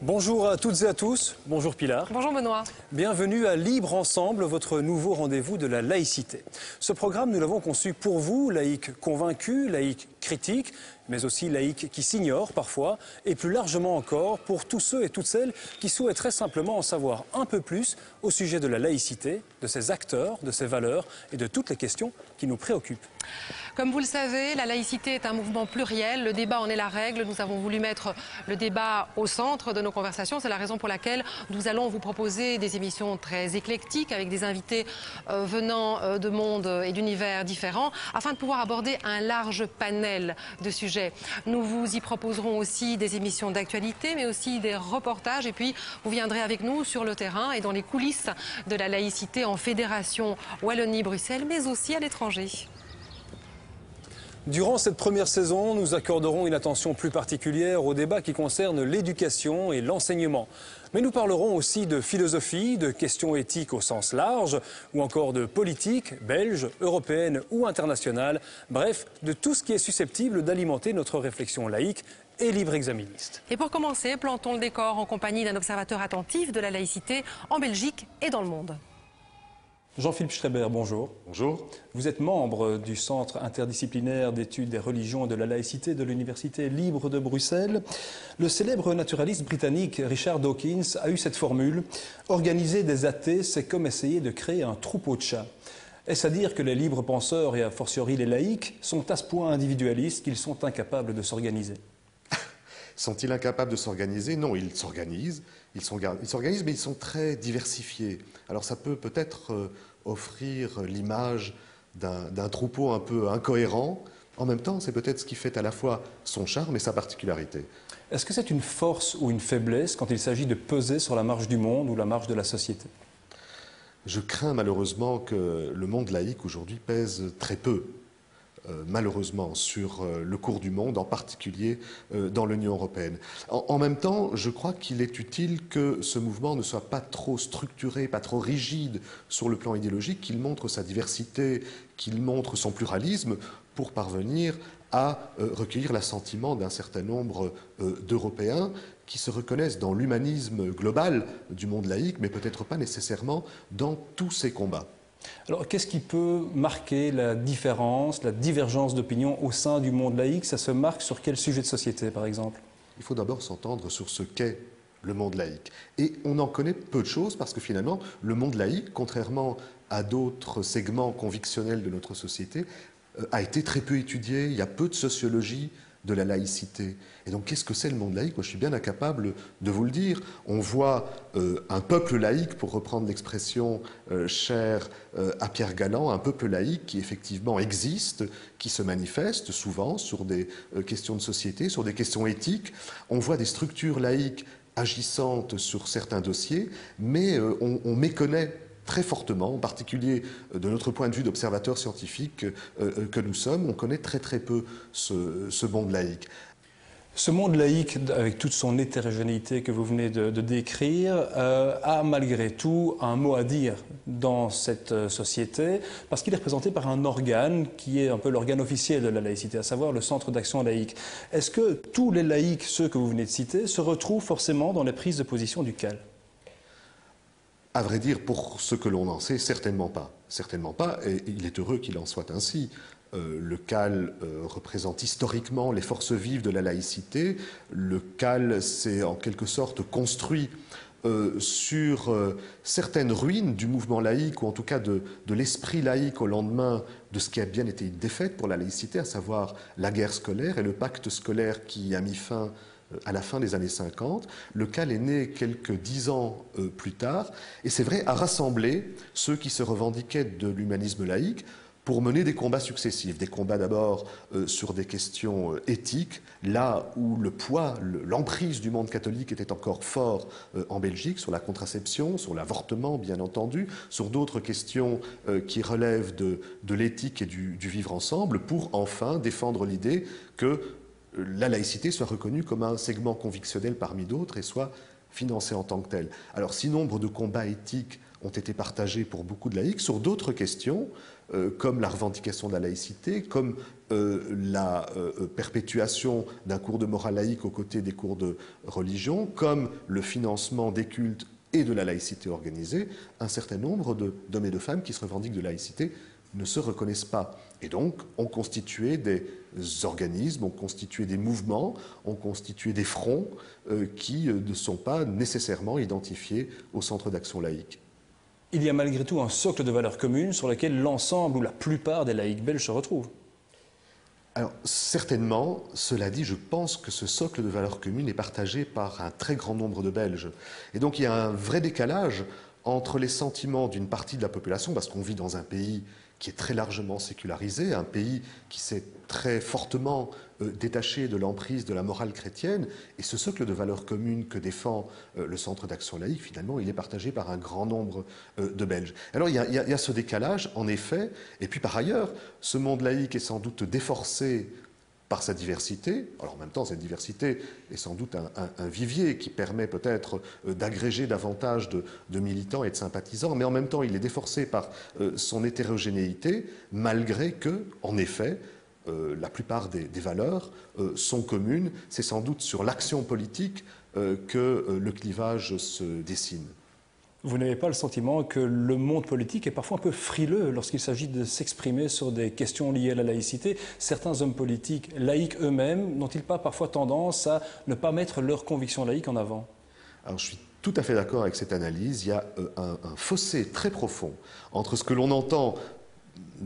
Bonjour à toutes et à tous, bonjour Pilar. Bonjour Benoît. Bienvenue à Libre Ensemble, votre nouveau rendez-vous de la laïcité. Ce programme, nous l'avons conçu pour vous, laïcs convaincus, laïcs critiques, mais aussi laïcs qui s'ignorent parfois, et plus largement encore pour tous ceux et toutes celles qui souhaiteraient simplement en savoir un peu plus au sujet de la laïcité, de ses acteurs, de ses valeurs et de toutes les questions qui nous préoccupent. Comme vous le savez, la laïcité est un mouvement pluriel, le débat en est la règle. Nous avons voulu mettre le débat au centre de nos conversations. C'est la raison pour laquelle nous allons vous proposer des émissions très éclectiques avec des invités venant de mondes et d'univers différents afin de pouvoir aborder un large panel de sujets. Nous vous y proposerons aussi des émissions d'actualité mais aussi des reportages et puis vous viendrez avec nous sur le terrain et dans les coulisses de la laïcité en Fédération Wallonie-Bruxelles mais aussi à l'étranger. Durant cette première saison, nous accorderons une attention plus particulière aux débats qui concernent l'éducation et l'enseignement. Mais nous parlerons aussi de philosophie, de questions éthiques au sens large, ou encore de politique, belge, européenne ou internationale. Bref, de tout ce qui est susceptible d'alimenter notre réflexion laïque et libre exaministe. Et pour commencer, plantons le décor en compagnie d'un observateur attentif de la laïcité en Belgique et dans le monde. Jean-Philippe Schreiber, bonjour. Bonjour. Vous êtes membre du Centre interdisciplinaire d'études des religions et de la laïcité de l'Université libre de Bruxelles. Le célèbre naturaliste britannique Richard Dawkins a eu cette formule « Organiser des athées, c'est comme essayer de créer un troupeau de chats ». Est-ce à dire que les libres penseurs et a fortiori les laïcs sont à ce point individualistes qu'ils sont incapables de s'organiser? Sont-ils incapables de s'organiser? Non, ils s'organisent. Ils s'organisent, mais ils sont très diversifiés. Alors ça peut peut-être offrir l'image d'un troupeau un peu incohérent. En même temps, c'est peut-être ce qui fait à la fois son charme et sa particularité. Est-ce que c'est une force ou une faiblesse quand il s'agit de peser sur la marche du monde ou la marche de la société? Je crains malheureusement que le monde laïque aujourd'hui pèse très peu. Malheureusement, sur le cours du monde, en particulier dans l'Union européenne. En même temps, je crois qu'il est utile que ce mouvement ne soit pas trop structuré, pas trop rigide sur le plan idéologique, qu'il montre sa diversité, qu'il montre son pluralisme pour parvenir à recueillir l'assentiment d'un certain nombre d'Européens qui se reconnaissent dans l'humanisme global du monde laïque, mais peut-être pas nécessairement dans tous ces combats. Alors, qu'est-ce qui peut marquer la différence, la divergence d'opinion au sein du monde laïque? Ça se marque sur quel sujet de société, par exemple? Il faut d'abord s'entendre sur ce qu'est le monde laïque. Et on en connaît peu de choses parce que finalement, le monde laïque, contrairement à d'autres segments convictionnels de notre société, a été très peu étudié. Il y a peu de sociologie de la laïcité. Et donc, qu'est-ce que c'est le monde laïque? Moi, je suis bien incapable de vous le dire. On voit un peuple laïque, pour reprendre l'expression chère à Pierre Galland, un peuple laïque qui effectivement existe, qui se manifeste souvent sur des questions de société, sur des questions éthiques. On voit des structures laïques agissantes sur certains dossiers, mais on méconnaît très fortement, en particulier de notre point de vue d'observateur scientifique que nous sommes, on connaît très très peu ce monde laïque. Ce monde laïque, avec toute son hétérogénéité que vous venez de décrire, a malgré tout un mot à dire dans cette société, parce qu'il est représenté par un organe qui est un peu l'organe officiel de la laïcité, à savoir le Centre d'action laïque. Est-ce que tous les laïcs, ceux que vous venez de citer, se retrouvent forcément dans les prises de position du CAL? À vrai dire, pour ce que l'on en sait, certainement pas. Certainement pas, et il est heureux qu'il en soit ainsi. Le CAL représente historiquement les forces vives de la laïcité. Le CAL s'est en quelque sorte construit sur certaines ruines du mouvement laïque, ou en tout cas de l'esprit laïque au lendemain de ce qui a bien été une défaite pour la laïcité, à savoir la guerre scolaire et le pacte scolaire qui a mis fin à la fin des années 50. Le CAL est né quelques 10 ans plus tard, et c'est vrai, a rassemblé ceux qui se revendiquaient de l'humanisme laïque, pour mener des combats successifs. Des combats d'abord sur des questions éthiques, là où le poids, l'emprise du monde catholique était encore fort en Belgique, sur la contraception, sur l'avortement bien entendu, sur d'autres questions qui relèvent de l'éthique et du vivre ensemble, pour enfin défendre l'idée que la laïcité soit reconnue comme un segment convictionnel parmi d'autres et soit financée en tant que telle. Alors si nombre de combats éthiques ont été partagés pour beaucoup de laïcs, sur d'autres questions, comme la revendication de la laïcité, comme la perpétuation d'un cours de morale laïque aux côtés des cours de religion, comme le financement des cultes et de la laïcité organisée, un certain nombre d'hommes et de femmes qui se revendiquent de laïcité ne se reconnaissent pas. Et donc, ont constitué des organismes, ont constitué des mouvements, ont constitué des fronts qui ne sont pas nécessairement identifiés au Centre d'action laïque. Il y a malgré tout un socle de valeurs communes sur lequel l'ensemble ou la plupart des laïcs belges se retrouvent. Alors, certainement, cela dit, je pense que ce socle de valeurs communes est partagé par un très grand nombre de Belges. Et donc, il y a un vrai décalage entre les sentiments d'une partie de la population, parce qu'on vit dans un pays qui est très largement sécularisé, un pays qui s'est très fortement détaché de l'emprise de la morale chrétienne, et ce socle de valeurs communes que défend le Centre d'action laïque, finalement, il est partagé par un grand nombre de Belges. Alors il y a ce décalage, en effet, et puis par ailleurs, ce monde laïque est sans doute déforcé par sa diversité. Alors en même temps, cette diversité est sans doute un vivier qui permet peut-être d'agréger davantage de militants et de sympathisants, mais en même temps, il est déforcé par son hétérogénéité, malgré que, en effet, la plupart des valeurs sont communes. C'est sans doute sur l'action politique que le clivage se dessine. Vous n'avez pas le sentiment que le monde politique est parfois un peu frileux lorsqu'il s'agit de s'exprimer sur des questions liées à la laïcité? Certains hommes politiques laïcs eux-mêmes n'ont-ils pas parfois tendance à ne pas mettre leurs convictions laïques en avant? Alors je suis tout à fait d'accord avec cette analyse. Il y a un fossé très profond entre ce que l'on entend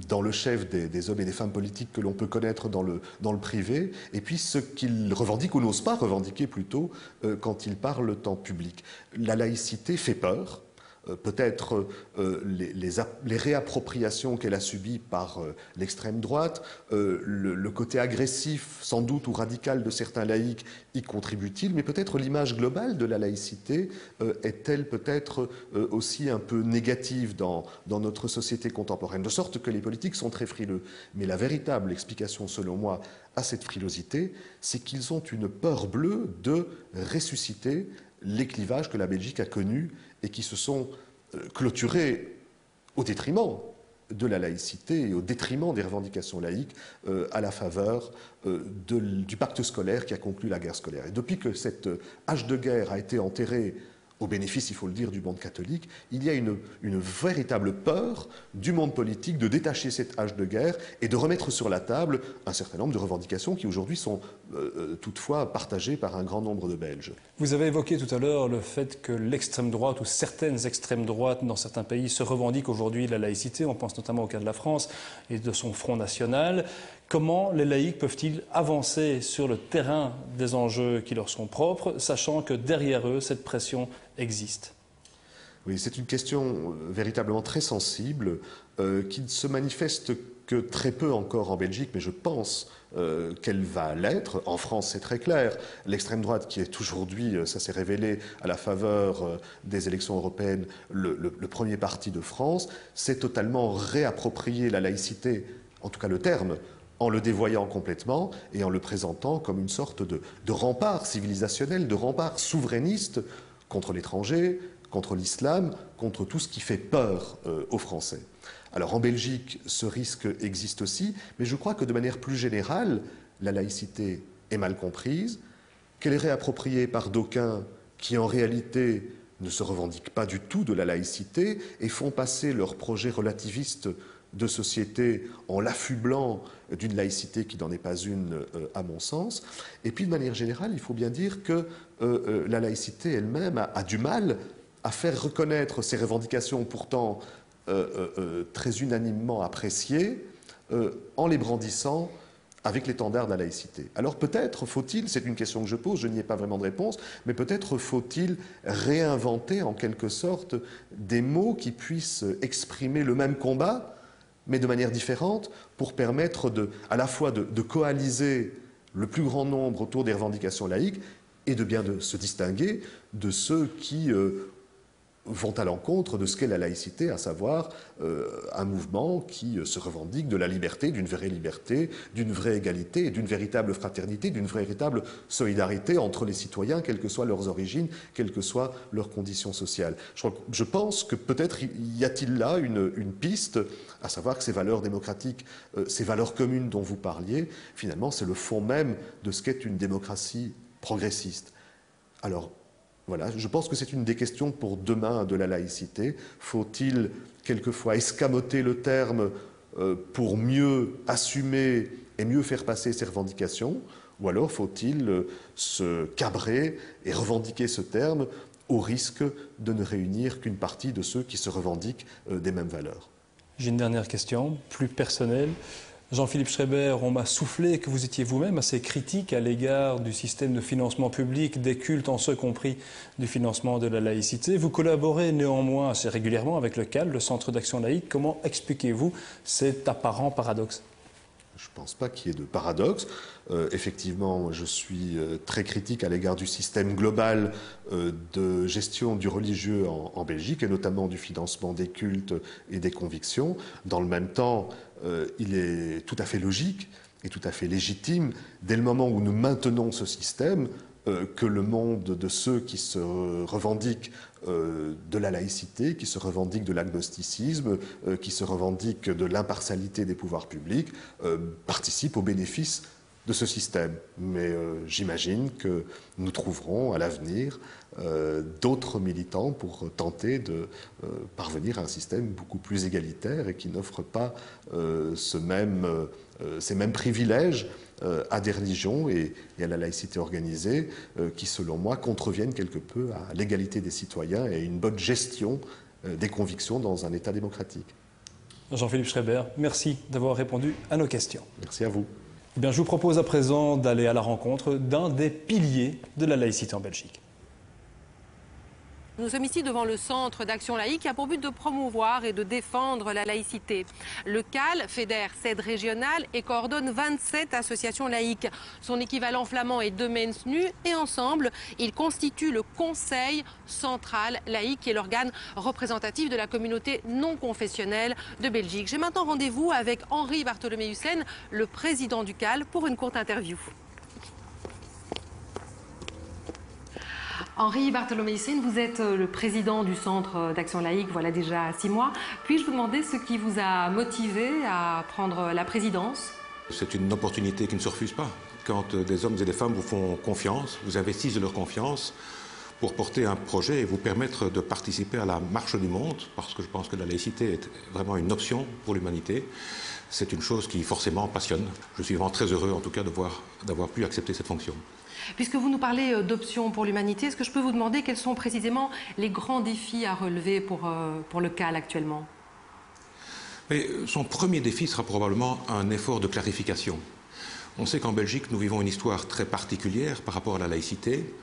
dans le chef des hommes et des femmes politiques que l'on peut connaître dans le privé, et puis ce qu'ils revendiquent ou n'osent pas revendiquer plutôt quand ils parlent en public. La laïcité fait peur. Peut-être les réappropriations qu'elle a subies par l'extrême droite, le côté agressif sans doute ou radical de certains laïcs y contribue-t-il, mais peut-être l'image globale de la laïcité est-elle peut-être aussi un peu négative dans notre société contemporaine, de sorte que les politiques sont très frileux. Mais la véritable explication, selon moi, à cette frilosité, c'est qu'ils ont une peur bleue de ressusciter les clivages que la Belgique a connus et qui se sont clôturés au détriment de la laïcité et au détriment des revendications laïques à la faveur du pacte scolaire qui a conclu la guerre scolaire. Et depuis que cette hache de guerre a été enterrée au bénéfice, il faut le dire, du monde catholique, il y a une véritable peur du monde politique de détacher cette hache de guerre et de remettre sur la table un certain nombre de revendications qui aujourd'hui sont toutefois partagées par un grand nombre de Belges. Vous avez évoqué tout à l'heure le fait que l'extrême droite ou certaines extrêmes droites dans certains pays se revendiquent aujourd'hui de la laïcité. On pense notamment au cas de la France et de son Front National. Comment les laïcs peuvent-ils avancer sur le terrain des enjeux qui leur sont propres, sachant que derrière eux, cette pression existe? Oui, c'est une question véritablement très sensible qui ne se manifeste que très peu encore en Belgique, mais je pense qu'elle va l'être. En France, c'est très clair. L'extrême droite, qui est aujourd'hui, ça s'est révélé à la faveur des élections européennes, le premier parti de France, s'est totalement réapproprié la laïcité, en tout cas le terme, en le dévoyant complètement et en le présentant comme une sorte de rempart civilisationnel, de rempart souverainiste contre l'étranger, contre l'islam, contre tout ce qui fait peur aux Français. Alors en Belgique, ce risque existe aussi, mais je crois que de manière plus générale, la laïcité est mal comprise, qu'elle est réappropriée par d'aucuns qui en réalité ne se revendiquent pas du tout de la laïcité et font passer leurs projets relativistes de société en l'affublant d'une laïcité qui n'en est pas une, à mon sens. Et puis, de manière générale, il faut bien dire que la laïcité elle-même a du mal à faire reconnaître ses revendications pourtant très unanimement appréciées en les brandissant avec l'étendard de la laïcité. Alors peut-être faut-il, c'est une question que je pose, je n'y ai pas vraiment de réponse, mais peut-être faut-il réinventer en quelque sorte des mots qui puissent exprimer le même combat, mais de manière différente, pour permettre à la fois de coaliser le plus grand nombre autour des revendications laïques et de bien de se distinguer de ceux qui vont à l'encontre de ce qu'est la laïcité, à savoir un mouvement qui se revendique de la liberté, d'une vraie égalité et d'une véritable fraternité, d'une véritable solidarité entre les citoyens, quelles que soient leurs origines, quelles que soient leurs conditions sociales. Je pense que peut-être y a-t-il là une piste, à savoir que ces valeurs démocratiques, ces valeurs communes dont vous parliez, finalement, c'est le fond même de ce qu'est une démocratie progressiste. Alors, voilà, je pense que c'est une des questions pour demain de la laïcité. Faut-il quelquefois escamoter le terme pour mieux assumer et mieux faire passer ses revendications, ou alors faut-il se cabrer et revendiquer ce terme au risque de ne réunir qu'une partie de ceux qui se revendiquent des mêmes valeurs? J'ai une dernière question, plus personnelle. Jean-Philippe Schreiber, on m'a soufflé que vous étiez vous-même assez critique à l'égard du système de financement public des cultes, en ce compris du financement de la laïcité. Vous collaborez néanmoins assez régulièrement avec le CAL, le Centre d'action laïque. Comment expliquez-vous cet apparent paradoxe? Je ne pense pas qu'il y ait de paradoxe. Effectivement, je suis très critique à l'égard du système global de gestion du religieux en Belgique, et notamment du financement des cultes et des convictions. Dans le même temps, il est tout à fait logique et tout à fait légitime, dès le moment où nous maintenons ce système, que le monde de ceux qui se revendiquent de la laïcité, qui se revendiquent de l'agnosticisme, qui se revendiquent de l'impartialité des pouvoirs publics, participe au bénéfice de ce système. Mais j'imagine que nous trouverons à l'avenir d'autres militants pour tenter de parvenir à un système beaucoup plus égalitaire et qui n'offre pas ces mêmes privilèges à des religions et à la laïcité organisée qui, selon moi, contreviennent quelque peu à l'égalité des citoyens et à une bonne gestion des convictions dans un État démocratique. Jean-Philippe Schreiber, merci d'avoir répondu à nos questions. Merci à vous. Eh bien, je vous propose à présent d'aller à la rencontre d'un des piliers de la laïcité en Belgique. Nous sommes ici devant le Centre d'action laïque qui a pour but de promouvoir et de défendre la laïcité. Le CAL fédère 7 régionales et coordonne 27 associations laïques. Son équivalent flamand est De Mens Nu et ensemble, ils constituent le Conseil central laïque qui est l'organe représentatif de la communauté non confessionnelle de Belgique. J'ai maintenant rendez-vous avec Henri Bartholoméussen, le président du CAL, pour une courte interview. Henri Bartholoméussen, vous êtes le président du Centre d'action laïque, voilà déjà 6 mois. Puis-je vous demander ce qui vous a motivé à prendre la présidence? C'est une opportunité qui ne se refuse pas. Quand des hommes et des femmes vous font confiance, vous investissent de leur confiance pour porter un projet et vous permettre de participer à la marche du monde, parce que je pense que la laïcité est vraiment une option pour l'humanité. C'est une chose qui forcément passionne. Je suis vraiment très heureux en tout cas d'avoir pu accepter cette fonction. Puisque vous nous parlez d'options pour l'humanité, est-ce que je peux vous demander quels sont précisément les grands défis à relever pour le CAL actuellement? Mais son premier défi sera probablement un effort de clarification. On sait qu'en Belgique, nous vivons une histoire très particulière par rapport à la laïcité.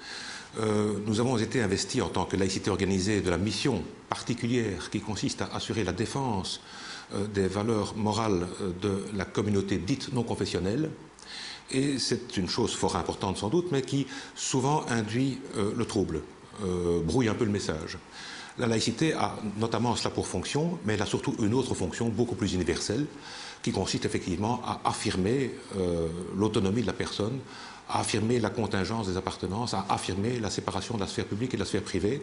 Nous avons été investis en tant que laïcité organisée de la mission particulière qui consiste à assurer la défense des valeurs morales de la communauté dite non confessionnelle. Et c'est une chose fort importante sans doute, mais qui souvent induit le trouble, brouille un peu le message. La laïcité a notamment cela pour fonction, mais elle a surtout une autre fonction beaucoup plus universelle, qui consiste effectivement à affirmer l'autonomie de la personne, à affirmer la contingence des appartenances, à affirmer la séparation de la sphère publique et de la sphère privée,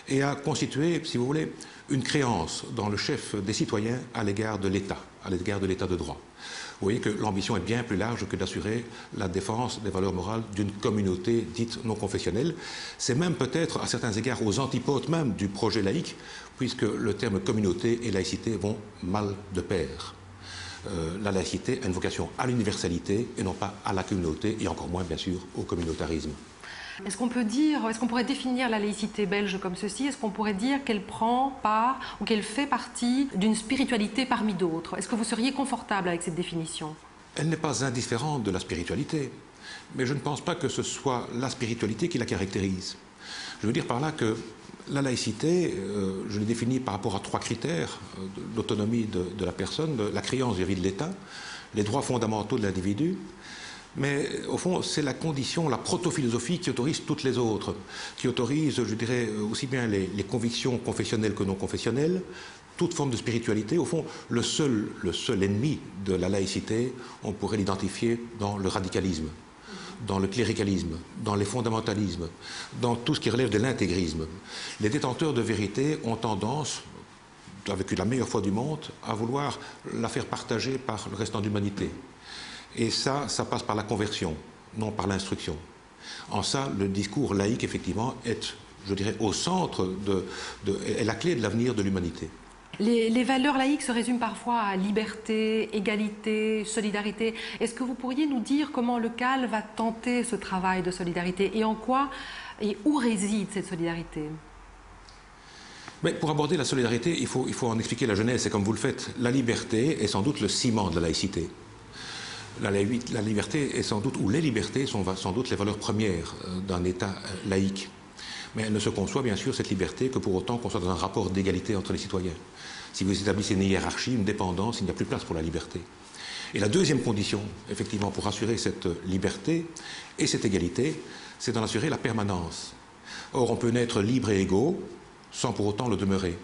et à constituer, si vous voulez, une créance dans le chef des citoyens à l'égard de l'État, à l'égard de l'État de droit. Vous voyez que l'ambition est bien plus large que d'assurer la défense des valeurs morales d'une communauté dite non confessionnelle. C'est même peut-être à certains égards aux antipodes même du projet laïque, puisque le terme communauté et laïcité vont mal de pair. La laïcité a une vocation à l'universalité et non pas à la communauté, et encore moins bien sûr au communautarisme. Est-ce qu'on pourrait définir la laïcité belge comme ceci? Est-ce qu'on pourrait dire qu'elle prend part ou qu'elle fait partie d'une spiritualité parmi d'autres? Est-ce que vous seriez confortable avec cette définition? Elle n'est pas indifférente de la spiritualité, mais je ne pense pas que ce soit la spiritualité qui la caractérise. Je veux dire par là que La laïcité, je l'ai définie par rapport à 3 critères, l'autonomie de la personne, la créance vis-à-vis de l'État, les droits fondamentaux de l'individu, mais au fond, c'est la condition, la proto-philosophie qui autorise toutes les autres, qui autorise, je dirais, aussi bien les convictions confessionnelles que non confessionnelles, toute forme de spiritualité. Au fond, le seul ennemi de la laïcité, on pourrait l'identifier dans le radicalisme, dans le cléricalisme, dans les fondamentalismes, dans tout ce qui relève de l'intégrisme. Les détenteurs de vérité ont tendance, avec la meilleure foi du monde, à vouloir la faire partager par le restant de l'humanité. Et ça passe par la conversion, non par l'instruction. En ça, le discours laïque, effectivement, est, je dirais, au centre, est la clé de l'avenir de l'humanité. Les valeurs laïques se résument parfois à liberté, égalité, solidarité. Est-ce que vous pourriez nous dire comment le CAL va tenter ce travail de solidarité et en quoi et où réside cette solidarité? Mais pour aborder la solidarité, il faut en expliquer la genèse, c'est comme vous le faites. La liberté est sans doute le ciment de la laïcité. La liberté est sans doute, ou les libertés sont sans doute les valeurs premières d'un État laïque. Mais elle ne se conçoit bien sûr, cette liberté, que pour autant qu'on soit dans un rapport d'égalité entre les citoyens. Si vous établissez une hiérarchie, une dépendance, il n'y a plus de place pour la liberté. Et la deuxième condition, effectivement, pour assurer cette liberté et cette égalité, c'est d'en assurer la permanence. Or, on peut naître libre et égaux sans pour autant le demeurer.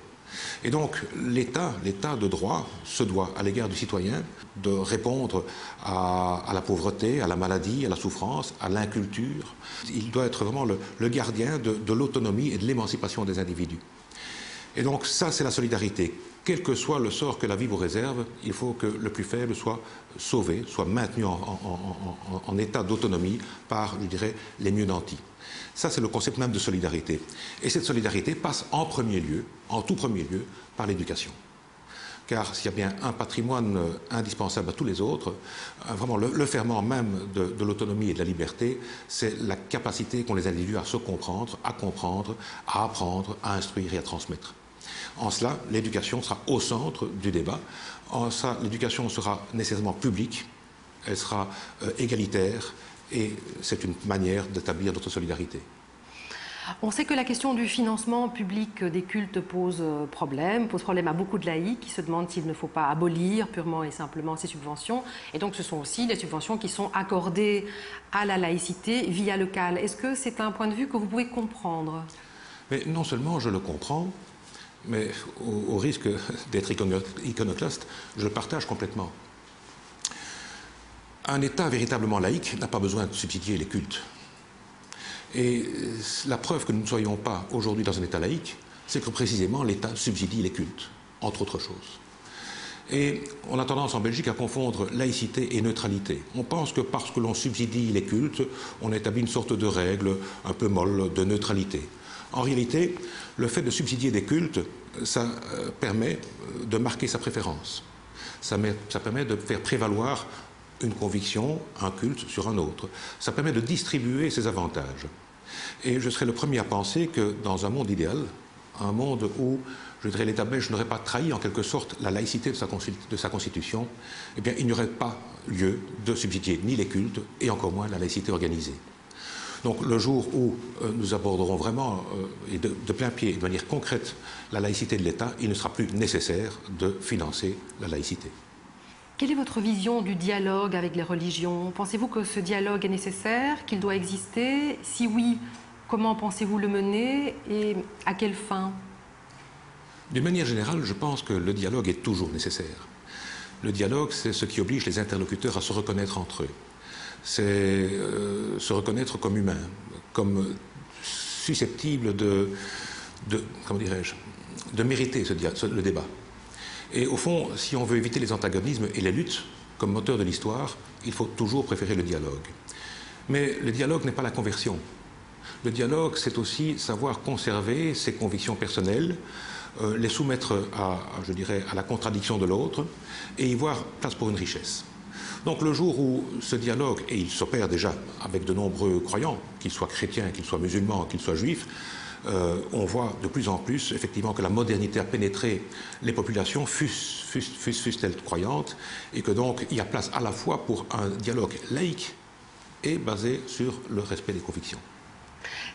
Et donc, l'État de droit se doit, à l'égard du citoyen, de répondre à la pauvreté, à la maladie, à la souffrance, à l'inculture. Il doit être vraiment le gardien de l'autonomie et de l'émancipation des individus. Et donc, ça, c'est la solidarité. Quel que soit le sort que la vie vous réserve, il faut que le plus faible soit sauvé, soit maintenu en état d'autonomie par, je dirais, les mieux nantis. Ça, c'est le concept même de solidarité. Et cette solidarité passe en premier lieu, en tout premier lieu, par l'éducation. Car s'il y a bien un patrimoine indispensable à tous les autres, vraiment le ferment même de l'autonomie et de la liberté, c'est la capacité qu'ont les individus à se comprendre, à apprendre, à instruire et à transmettre. En cela, l'éducation sera au centre du débat. En ça, l'éducation sera nécessairement publique, elle sera égalitaire, et c'est une manière d'établir notre solidarité. On sait que la question du financement public des cultes pose problème à beaucoup de laïcs qui se demandent s'il ne faut pas abolir purement et simplement ces subventions. Et donc ce sont aussi des subventions qui sont accordées à la laïcité via le CAL. Est-ce que c'est un point de vue que vous pouvez comprendre? Mais non seulement je le comprends, mais au risque d'être iconoclaste, je le partage complètement. Un État véritablement laïque n'a pas besoin de subsidier les cultes. Et la preuve que nous ne soyons pas aujourd'hui dans un État laïque, c'est que précisément l'État subsidie les cultes, entre autres choses. Et on a tendance en Belgique à confondre laïcité et neutralité. On pense que parce que l'on subsidie les cultes, on établit une sorte de règle un peu molle de neutralité. En réalité, le fait de subsidier des cultes, ça permet de marquer sa préférence. Ça permet de faire prévaloir une conviction, un culte sur un autre. Ça permet de distribuer ses avantages. Et je serais le premier à penser que dans un monde idéal, un monde où, je dirais, l'État belge n'aurait pas trahi en quelque sorte la laïcité de sa constitution, eh bien, il n'y aurait pas lieu de subsidier ni les cultes et encore moins la laïcité organisée. Donc le jour où nous aborderons vraiment et de plein pied, de manière concrète, la laïcité de l'État, il ne sera plus nécessaire de financer la laïcité. Quelle est votre vision du dialogue avec les religions? Pensez-vous que ce dialogue est nécessaire, qu'il doit exister? Si oui, comment pensez-vous le mener et à quelle fin? D'une manière générale, je pense que le dialogue est toujours nécessaire. Le dialogue, c'est ce qui oblige les interlocuteurs à se reconnaître entre eux. C'est se reconnaître comme humain, comme susceptible comment dirais-je, de mériter le débat. Et au fond, si on veut éviter les antagonismes et les luttes comme moteur de l'histoire, il faut toujours préférer le dialogue. Mais le dialogue n'est pas la conversion. Le dialogue, c'est aussi savoir conserver ses convictions personnelles, les soumettre je dirais, à la contradiction de l'autre et y voir place pour une richesse. Donc le jour où ce dialogue, et il s'opère déjà avec de nombreux croyants, qu'ils soient chrétiens, qu'ils soient musulmans, qu'ils soient juifs, on voit de plus en plus effectivement que la modernité a pénétré les populations, fussent-elles croyantes, et que donc il y a place à la fois pour un dialogue laïque et basé sur le respect des convictions.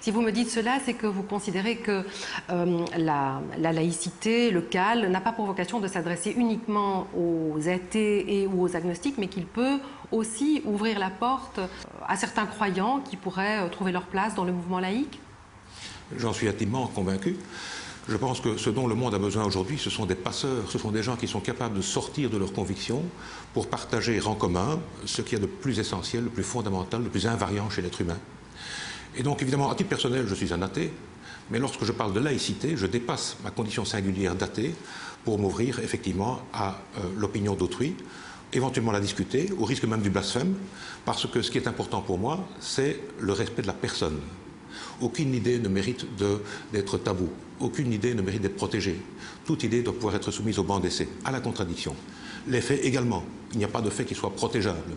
Si vous me dites cela, c'est que vous considérez que la laïcité, le CAL, n'a pas pour vocation de s'adresser uniquement aux athées et ou aux agnostiques, mais qu'il peut aussi ouvrir la porte à certains croyants qui pourraient trouver leur place dans le mouvement laïque? J'en suis intimement convaincu. Je pense que ce dont le monde a besoin aujourd'hui, ce sont des passeurs, ce sont des gens qui sont capables de sortir de leurs convictions pour partager en commun ce qu'il y a de plus essentiel, le plus fondamental, le plus invariant chez l'être humain. Et donc, évidemment, à titre personnel, je suis un athée, mais lorsque je parle de laïcité, je dépasse ma condition singulière d'athée pour m'ouvrir effectivement à l'opinion d'autrui, éventuellement la discuter, au risque même du blasphème, parce que ce qui est important pour moi, c'est le respect de la personne. Aucune idée ne mérite d'être tabou, aucune idée ne mérite d'être protégée. Toute idée doit pouvoir être soumise au banc d'essai, à la contradiction. Les faits également, il n'y a pas de fait qui soit protégeable.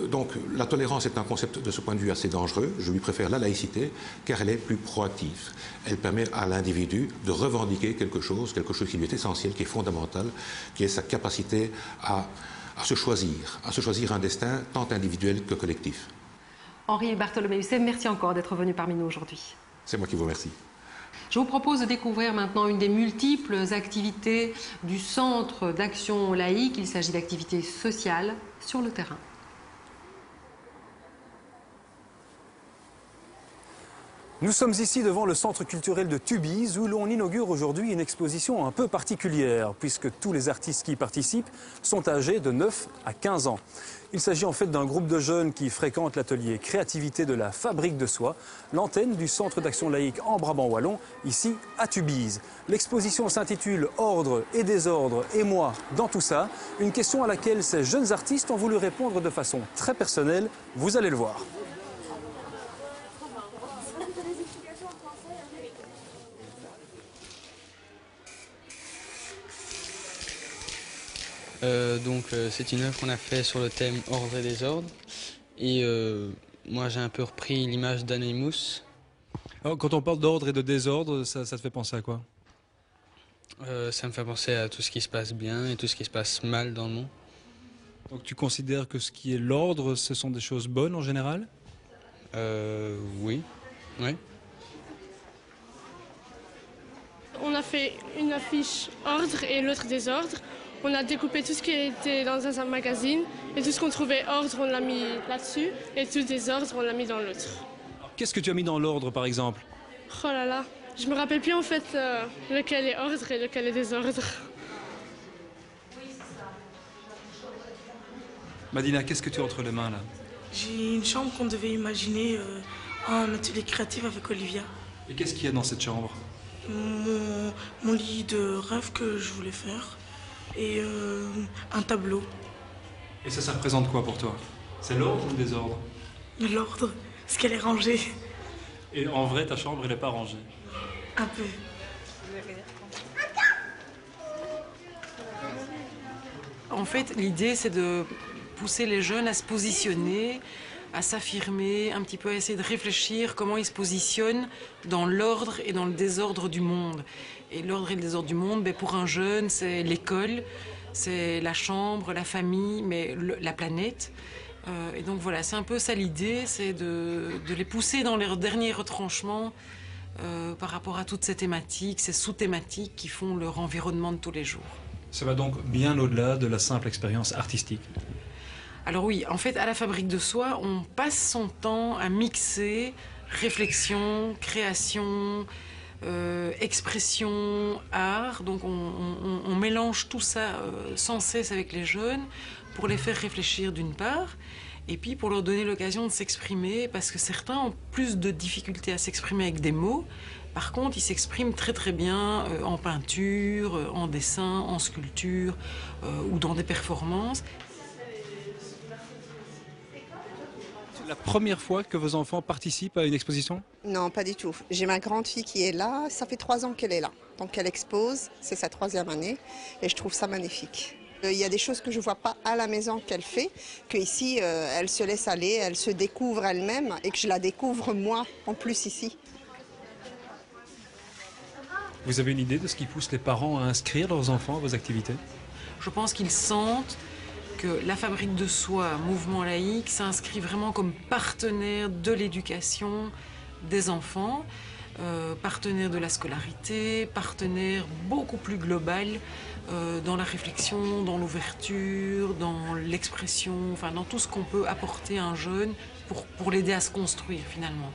Donc la tolérance est un concept de ce point de vue assez dangereux. Je lui préfère la laïcité car elle est plus proactive. Elle permet à l'individu de revendiquer quelque chose qui lui est essentiel, qui est fondamental, qui est sa capacité à se choisir un destin tant individuel que collectif. Henri Bartholoméus, merci encore d'être venu parmi nous aujourd'hui. C'est moi qui vous remercie. Je vous propose de découvrir maintenant une des multiples activités du Centre d'action laïque. Il s'agit d'activités sociales sur le terrain. Nous sommes ici devant le centre culturel de Tubize où l'on inaugure aujourd'hui une exposition un peu particulière puisque tous les artistes qui y participent sont âgés de 9 à 15 ans. Il s'agit en fait d'un groupe de jeunes qui fréquentent l'atelier Créativité de la Fabrique de Soie, l'antenne du Centre d'action laïque en Brabant Wallon, ici à Tubize. L'exposition s'intitule Ordre et désordre et moi dans tout ça, une question à laquelle ces jeunes artistes ont voulu répondre de façon très personnelle, vous allez le voir. C'est une œuvre qu'on a fait sur le thème Ordre et désordre. Et moi j'ai un peu repris l'image d'Anonymous. Alors, quand on parle d'ordre et de désordre, ça te fait penser à quoi? Ça me fait penser à tout ce qui se passe bien et tout ce qui se passe mal dans le monde. Donc tu considères que ce qui est l'ordre, ce sont des choses bonnes en général? Oui. On a fait une affiche ordre et l'autre désordre. On a découpé tout ce qui était dans un magazine et tout ce qu'on trouvait ordre, on l'a mis là-dessus et tout désordre, on l'a mis dans l'autre. Qu'est-ce que tu as mis dans l'ordre par exemple? Oh là là, je me rappelle plus en fait lequel est ordre et lequel est désordre. Madina, qu'est-ce que tu as entre les mains là? J'ai une chambre qu'on devait imaginer en atelier créatif avec Olivia. Et qu'est-ce qu'il y a dans cette chambre? Mon lit de rêve que je voulais faire et un tableau. Et ça représente quoi pour toi? C'est l'ordre ou le désordre? L'ordre, parce qu'elle est rangée. Et en vrai, ta chambre, elle n'est pas rangée? Un peu. En fait, l'idée, c'est de pousser les jeunes à se positionner, à s'affirmer, un petit peu à essayer de réfléchir comment ils se positionnent dans l'ordre et dans le désordre du monde. Et l'ordre et le désordre du monde, ben pour un jeune, c'est l'école, c'est la chambre, la famille, mais la planète. Et donc voilà, c'est un peu ça l'idée, c'est de les pousser dans leurs derniers retranchements par rapport à toutes ces thématiques, ces sous-thématiques qui font leur environnement de tous les jours. Ça va donc bien au-delà de la simple expérience artistique. Alors oui, en fait, à la Fabrique de Soie, on passe son temps à mixer réflexion, création, expression, art. Donc on mélange tout ça sans cesse avec les jeunes pour les faire réfléchir d'une part, et puis pour leur donner l'occasion de s'exprimer, parce que certains ont plus de difficultés à s'exprimer avec des mots. Par contre, ils s'expriment très très bien en peinture, en dessin, en sculpture ou dans des performances. La première fois que vos enfants participent à une exposition? Non, pas du tout. J'ai ma grande fille qui est là, ça fait 3 ans qu'elle est là. Donc elle expose, c'est sa 3e année et je trouve ça magnifique. Il y a des choses que je ne vois pas à la maison qu'elle fait, qu'ici elle se laisse aller, elle se découvre elle-même et que je la découvre moi en plus ici. Vous avez une idée de ce qui pousse les parents à inscrire leurs enfants à vos activités? Je pense qu'ils sentent que la Fabrique de Soie, mouvement laïque, s'inscrit vraiment comme partenaire de l'éducation des enfants, partenaire de la scolarité, partenaire beaucoup plus global dans la réflexion, dans l'ouverture, dans l'expression, enfin dans tout ce qu'on peut apporter à un jeune pour l'aider à se construire finalement.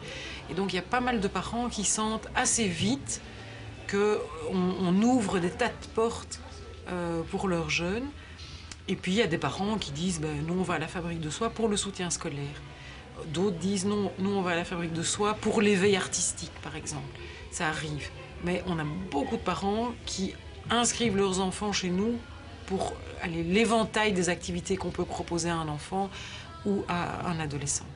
Et donc il y a pas mal de parents qui sentent assez vite qu'on ouvre des tas de portes pour leurs jeunes. Et puis il y a des parents qui disent nous on va à la fabrique de soie pour le soutien scolaire. D'autres disent non, nous on va à la fabrique de soie pour l'éveil artistique par exemple. Ça arrive. Mais on a beaucoup de parents qui inscrivent leurs enfants chez nous pour l'éventail des activités qu'on peut proposer à un enfant ou à un adolescent.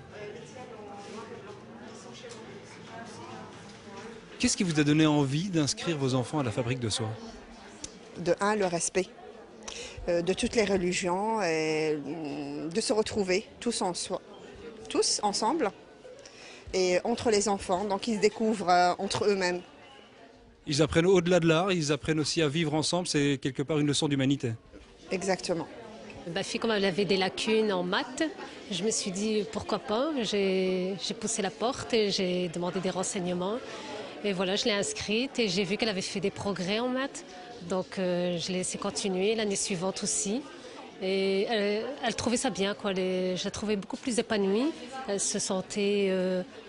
Qu'est-ce qui vous a donné envie d'inscrire vos enfants à la fabrique de soie? De un, le respect de toutes les religions, et de se retrouver tous ensemble et entre les enfants, donc ils se découvrent entre eux-mêmes. Ils apprennent au-delà de l'art, ils apprennent aussi à vivre ensemble, c'est quelque part une leçon d'humanité. Exactement. Ma fille, comme elle avait des lacunes en maths, je me suis dit pourquoi pas. J'ai poussé la porte et j'ai demandé des renseignements. Et voilà, je l'ai inscrite et j'ai vu qu'elle avait fait des progrès en maths. Donc je l'ai laissé continuer l'année suivante aussi. Et elle trouvait ça bien, quoi. Je la trouvais beaucoup plus épanouie. Elle se sentait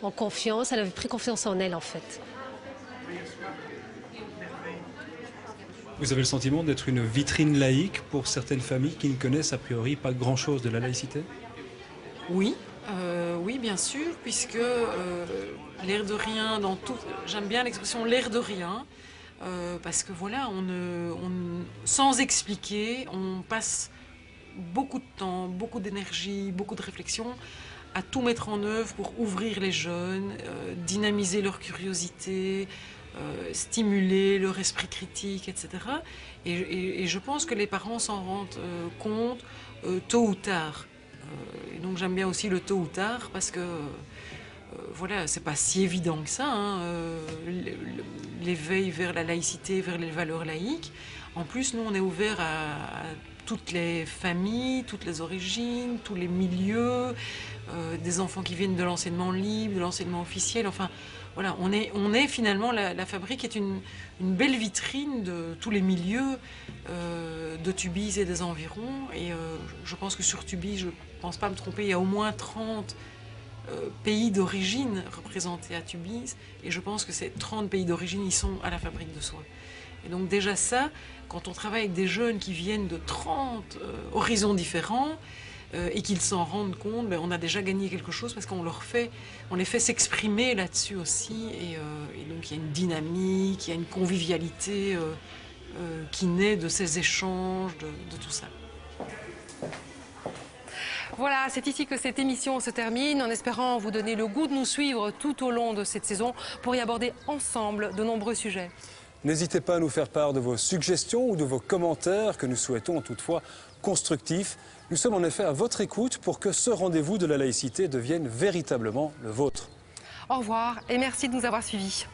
en confiance, elle avait pris confiance en elle en fait. Vous avez le sentiment d'être une vitrine laïque pour certaines familles qui ne connaissent a priori pas grand-chose de la laïcité? Oui, oui, bien sûr, puisque l'air de rien, dans tout, j'aime bien l'expression l'air de rien, parce que voilà, sans expliquer, on passe beaucoup de temps, beaucoup d'énergie, beaucoup de réflexion à tout mettre en œuvre pour ouvrir les jeunes, dynamiser leur curiosité, stimuler leur esprit critique, etc. Et je pense que les parents s'en rendent compte tôt ou tard. Et donc j'aime bien aussi le tôt ou tard parce que voilà, c'est pas si évident que ça, hein, l'éveil vers la laïcité, vers les valeurs laïques. En plus, nous, on est ouvert à toutes les familles, toutes les origines, tous les milieux, des enfants qui viennent de l'enseignement libre, de l'enseignement officiel, enfin... Voilà, on est finalement, la fabrique est une belle vitrine de tous les milieux de Tubize et des environs. Et je pense que sur Tubize, je ne pense pas me tromper, il y a au moins 30 pays d'origine représentés à Tubize. Et je pense que ces 30 pays d'origine, ils sont à la fabrique de soie. Et donc déjà ça, quand on travaille avec des jeunes qui viennent de 30 horizons différents, et qu'ils s'en rendent compte, on a déjà gagné quelque chose parce qu'on les fait s'exprimer là-dessus aussi. Et donc il y a une dynamique, il y a une convivialité qui naît de ces échanges, de tout ça. Voilà, c'est ici que cette émission se termine, en espérant vous donner le goût de nous suivre tout au long de cette saison pour y aborder ensemble de nombreux sujets. N'hésitez pas à nous faire part de vos suggestions ou de vos commentaires que nous souhaitons toutefois constructifs. Nous sommes en effet à votre écoute pour que ce rendez-vous de la laïcité devienne véritablement le vôtre. Au revoir et merci de nous avoir suivis.